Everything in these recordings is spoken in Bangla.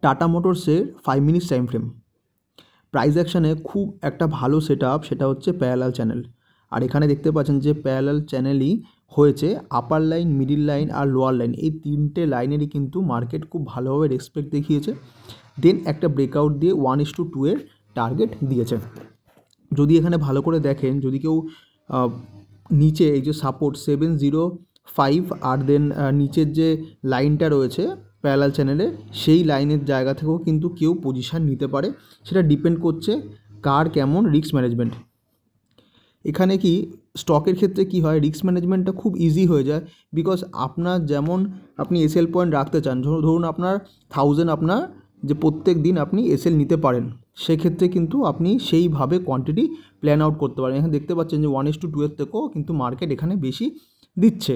টাটা মোটরসের 5 মিনিটস টাইম ফ্রেম। প্রাইস অ্যাকশানে খুব একটা ভালো সেট আপ, সেটা হচ্ছে প্যারালাল চ্যানেল। আর এখানে দেখতে পাচ্ছেন যে প্যারালাল চ্যানেলই হয়েছে আপার লাইন, মিডিল লাইন আর লোয়ার লাইন, এই তিনটে লাইনেরই কিন্তু মার্কেট খুব ভালোভাবে রেসপেক্ট দেখিয়েছে। দেন একটা ব্রেকআউট দিয়ে 1:2 এর টার্গেট দিয়েছে। যদি এখানে ভালো করে দেখেন, যদি কেউ নিচে এই যে সাপোর্ট 705 আর দেন নিচের যে লাইনটা রয়েছে প্যারালাল চ্যানেলে, সেই লাইনের জায়গা থেকেও কিন্তু কেউ পজিশান নিতে পারে। সেটা ডিপেন্ড করছে কার কেমন রিস্ক ম্যানেজমেন্ট। এখানে কি স্টকের ক্ষেত্রে কি হয়, রিস্ক ম্যানেজমেন্টটা খুব ইজি হয়ে যায়। বিকজ আপনার যেমন আপনি এসএল পয়েন্ট রাখতে চান, ধরুন আপনার 1000 আপনার যে প্রত্যেক দিন আপনি এসএল নিতে পারেন, সেক্ষেত্রে কিন্তু আপনি সেইভাবে কোয়ান্টিটি প্ল্যান আউট করতে পারেন। এখানে দেখতে পাচ্ছেন যে 1:2 এর থেকেও কিন্তু মার্কেট এখানে বেশি দিচ্ছে।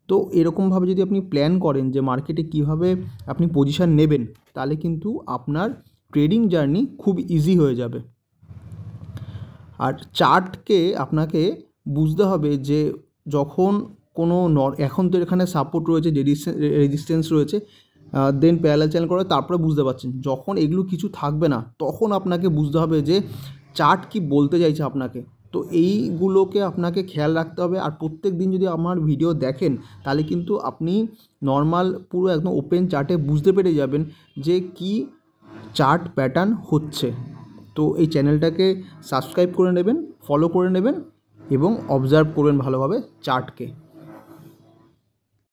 তো এরকমভাবে যদি আপনি প্ল্যান করেন যে মার্কেটে কীভাবে আপনি পজিশান নেবেন, তাহলে কিন্তু আপনার ট্রেডিং জার্নি খুব ইজি হয়ে যাবে। আর চার্টকে আপনাকে বুঝতে হবে যে যখন কোনো এখন তো এখানে সাপোর্ট রয়েছে, রেজিস্ট্যান্স রয়েছে, দেন প্যারালাল চ্যানেল করে, তারপরে বুঝতে পারছেন যখন এগুলো কিছু থাকবে না, তখন আপনাকে বুঝতে হবে যে চার্ট কি বলতে চাইছে আপনাকে। তো এইগুলোকে আপনাকে খেয়াল রাখতে হবে। আর প্রত্যেক দিন যদি আমার ভিডিও দেখেন, তাহলে কিন্তু আপনি নর্মাল পুরো একদম ওপেন চার্টে বুঝতে পেরে যাবেন যে কি চার্ট প্যাটার্ন হচ্ছে। তো এই চ্যানেলটাকে সাবস্ক্রাইব করে নেবেন, ফলো করে নেবেন এবং অবজার্ভ করবেন ভালোভাবে চার্টকে।